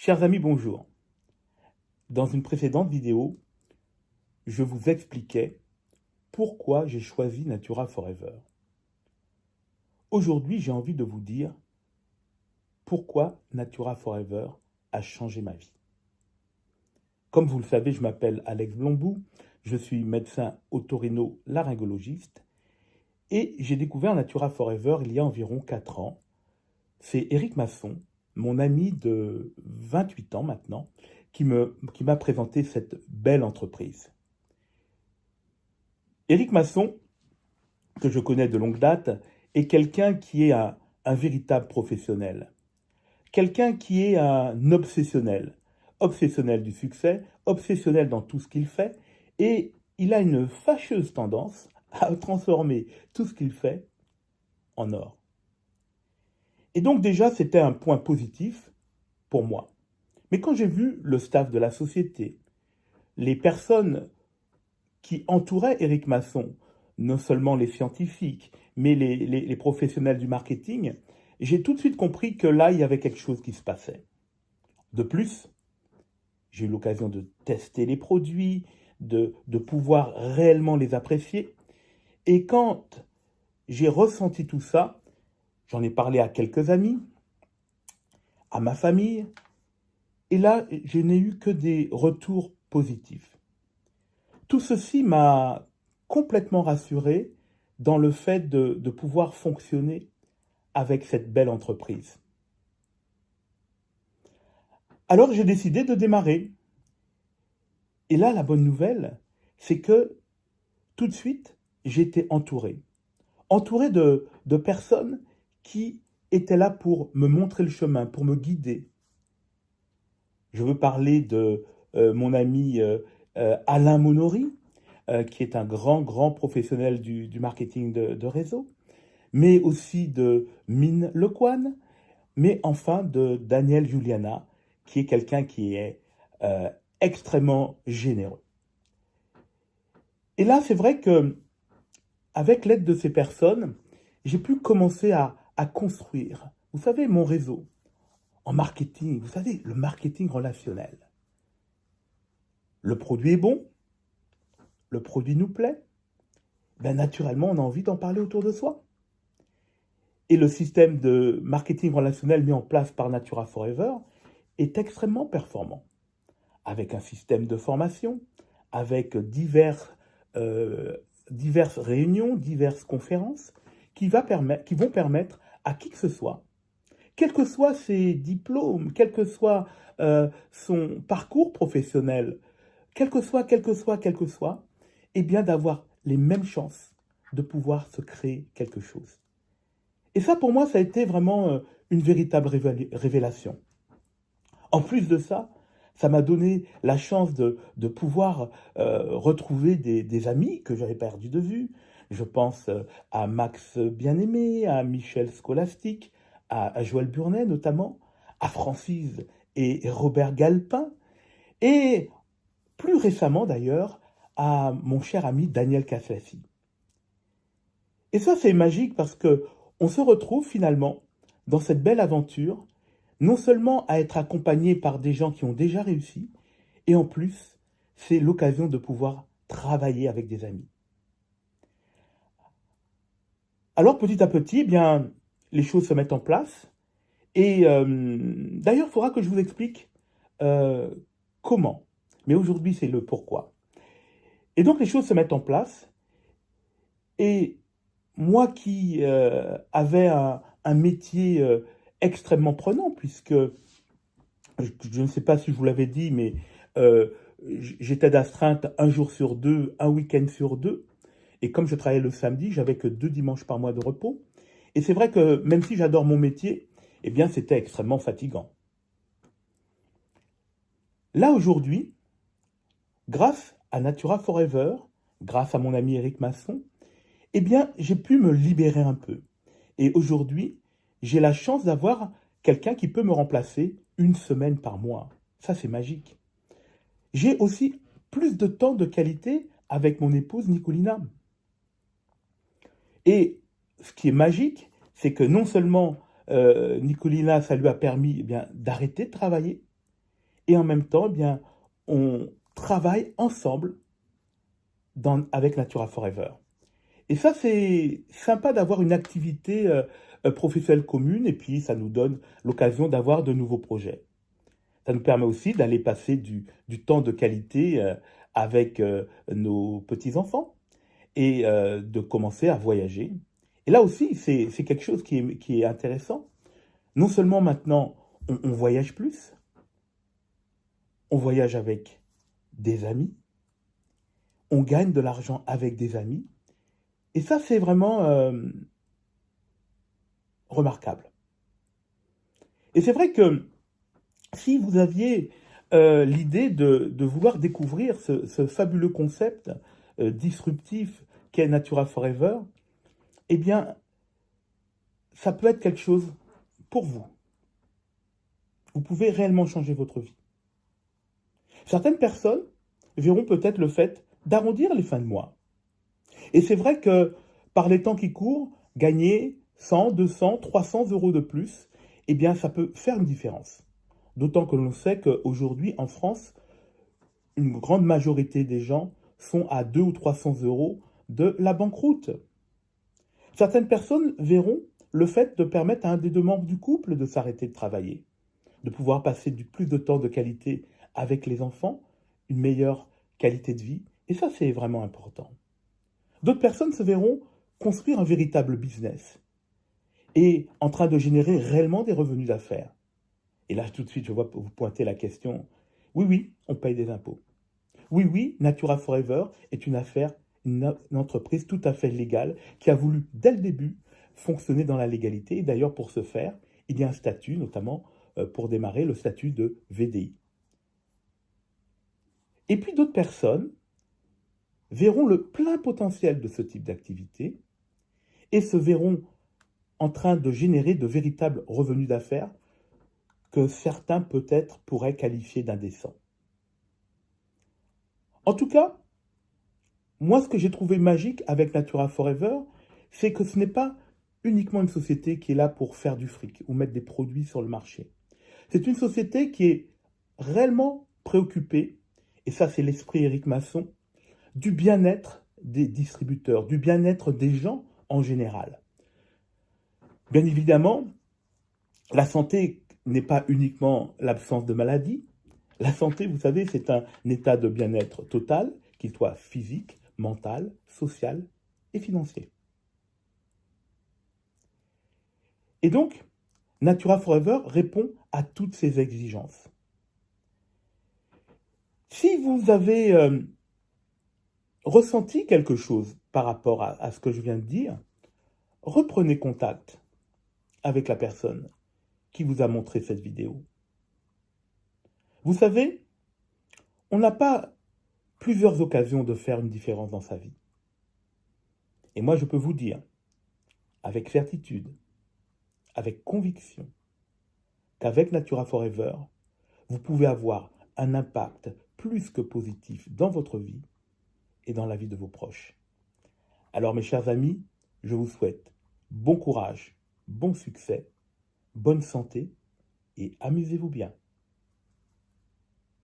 Chers amis, bonjour. Dans une précédente vidéo, je vous expliquais pourquoi j'ai choisi Natura Forever. Aujourd'hui, j'ai envie de vous dire pourquoi Natura Forever a changé ma vie. Comme vous le savez, je m'appelle Alex Blombou, je suis médecin otorino-laryngologiste et j'ai découvert Natura Forever il y a environ 4 ans. C'est Éric Masson, mon ami de 28 ans maintenant, qui m'a présenté cette belle entreprise. Éric Masson, que je connais de longue date, est quelqu'un qui est un véritable professionnel. Quelqu'un qui est un obsessionnel. Obsessionnel du succès, obsessionnel dans tout ce qu'il fait, et il a une fâcheuse tendance à transformer tout ce qu'il fait en or. Et donc déjà, c'était un point positif pour moi. Mais quand j'ai vu le staff de la société, les personnes qui entouraient Éric Masson, non seulement les scientifiques, mais les professionnels du marketing, j'ai tout de suite compris que là, il y avait quelque chose qui se passait. De plus, j'ai eu l'occasion de tester les produits, de pouvoir réellement les apprécier. Et quand j'ai ressenti tout ça, j'en ai parlé à quelques amis, à ma famille, et là, je n'ai eu que des retours positifs. Tout ceci m'a complètement rassuré dans le fait de pouvoir fonctionner avec cette belle entreprise. Alors j'ai décidé de démarrer. Et là, la bonne nouvelle, c'est que tout de suite, j'étais entouré. Entouré de personnes qui étaient là pour me montrer le chemin, pour me guider. Je veux parler de mon ami Alain Monory, qui est un grand professionnel du marketing de réseau, mais aussi de Mine Lecoine, mais enfin de Daniel Juliana, qui est quelqu'un qui est extrêmement généreux. Et là, c'est vrai que avec l'aide de ces personnes, j'ai pu commencer à construire, vous savez, mon réseau en marketing, vous savez, le marketing relationnel. Le produit est bon, le produit nous plaît, ben naturellement, on a envie d'en parler autour de soi. Et le système de marketing relationnel mis en place par Natura Forever est extrêmement performant, avec un système de formation, avec diverses réunions, diverses conférences, qui vont permettre à qui que ce soit, quels que soient ses diplômes, quel que soit son parcours professionnel, quel que soit, eh bien d'avoir les mêmes chances de pouvoir se créer quelque chose. Et ça, pour moi, ça a été vraiment une véritable révélation. En plus de ça, ça m'a donné la chance de pouvoir retrouver des amis que j'avais perdus de vue. Je pense à Max Bien-Aimé, à Michel Scholastic, à Joël Burnet notamment, à Francis et Robert Galpin, et plus récemment d'ailleurs, à mon cher ami Daniel Kaslassi. Et ça, c'est magique parce que on se retrouve finalement dans cette belle aventure, non seulement à être accompagné par des gens qui ont déjà réussi, et en plus, c'est l'occasion de pouvoir travailler avec des amis. Alors petit à petit, eh bien, les choses se mettent en place. Et d'ailleurs, il faudra que je vous explique comment. Mais aujourd'hui, c'est le pourquoi. Et donc, les choses se mettent en place. Et moi qui avais un métier extrêmement prenant, puisque je ne sais pas si je vous l'avais dit, mais j'étais d'astreinte un jour sur deux, un week-end sur deux. Et comme je travaillais le samedi, j'avais que 2 dimanches par mois de repos. Et c'est vrai que même si j'adore mon métier, eh bien c'était extrêmement fatigant. Là aujourd'hui, grâce à Natura Forever, grâce à mon ami Éric Masson, eh bien j'ai pu me libérer un peu. Et aujourd'hui, j'ai la chance d'avoir quelqu'un qui peut me remplacer 1 semaine par mois. Ça, c'est magique. J'ai aussi plus de temps de qualité avec mon épouse Nicolina. Et ce qui est magique, c'est que non seulement Nicolina, ça lui a permis d'arrêter de travailler, et en même temps, eh bien, on travaille ensemble avec Natura Forever. Et ça, c'est sympa d'avoir une activité professionnelle commune et puis ça nous donne l'occasion d'avoir de nouveaux projets. Ça nous permet aussi d'aller passer du temps de qualité avec nos petits-enfants et de commencer à voyager. Et là aussi, c'est quelque chose qui est intéressant. Non seulement maintenant, on voyage plus, on voyage avec des amis, on gagne de l'argent avec des amis, et ça, c'est vraiment remarquable. Et c'est vrai que si vous aviez l'idée de vouloir découvrir ce fabuleux concept disruptif qu'est Natura Forever, eh bien, ça peut être quelque chose pour vous. Vous pouvez réellement changer votre vie. Certaines personnes verront peut-être le fait d'arrondir les fins de mois. Et c'est vrai que par les temps qui courent, gagner 100, 200, 300 euros de plus, eh bien, ça peut faire une différence. D'autant que l'on sait qu'aujourd'hui, en France, une grande majorité des gens sont à 200 ou 300 euros de la banqueroute. Certaines personnes verront le fait de permettre à un des deux membres du couple de s'arrêter de travailler, de pouvoir passer du plus de temps de qualité avec les enfants, une meilleure qualité de vie, et ça c'est vraiment important. D'autres personnes se verront construire un véritable business et en train de générer réellement des revenus d'affaires. Et là tout de suite je vois vous pointer la question, oui, on paye des impôts. Oui, Natura Forever est une entreprise tout à fait légale qui a voulu dès le début fonctionner dans la légalité. Et d'ailleurs pour ce faire, il y a un statut, notamment pour démarrer, le statut de VDI. Et puis d'autres personnes verront le plein potentiel de ce type d'activité et se verront en train de générer de véritables revenus d'affaires que certains peut-être pourraient qualifier d'indécents. En tout cas, moi ce que j'ai trouvé magique avec Natura Forever, c'est que ce n'est pas uniquement une société qui est là pour faire du fric ou mettre des produits sur le marché. C'est une société qui est réellement préoccupée, et ça c'est l'esprit Éric Masson, du bien-être des distributeurs, du bien-être des gens en général. Bien évidemment, la santé n'est pas uniquement l'absence de maladie. La santé, vous savez, c'est un état de bien-être total, qu'il soit physique, mental, social et financier. Et donc, Natura Forever répond à toutes ces exigences. Si vous avez ressenti quelque chose par rapport à ce que je viens de dire, reprenez contact avec la personne qui vous a montré cette vidéo. Vous savez, on n'a pas plusieurs occasions de faire une différence dans sa vie. Et moi, je peux vous dire, avec certitude, avec conviction, qu'avec Natura Forever, vous pouvez avoir un impact plus que positif dans votre vie et dans la vie de vos proches. Alors mes chers amis, je vous souhaite bon courage, bon succès, bonne santé et amusez-vous bien.